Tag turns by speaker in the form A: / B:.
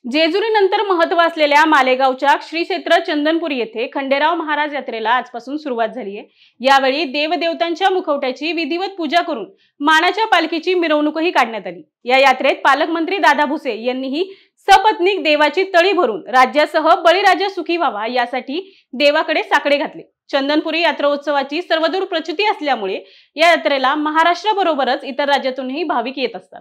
A: जेजुरीनंतर महत्त्व असलेल्या मालेगावच्या श्री क्षेत्र चंदनपुरी येथे खंडेराव महाराज यात्रेला आजपासून सुरुवात झाली आहे। यावेळी देवदेवतांच्या मुखवट्याची विधिवत पूजा करून मानाच्या पालखीची मिरवणूकही काढण्यात आली। या यात्रेत पालकमंत्री दादा भुसे यांनीही सपत्नीक देवाची तळी भरून राज्यासह बळीराजा सुखी व्हावा यासाठी देवाकडे साकडे घातले। चंदनपुरी यात्रोत्सवाची सर्वदूर प्रचिती असल्यामुळे या यात्रेला महाराष्ट्राबरोबरच इतर राज्यातूनही भाविक येत असतात।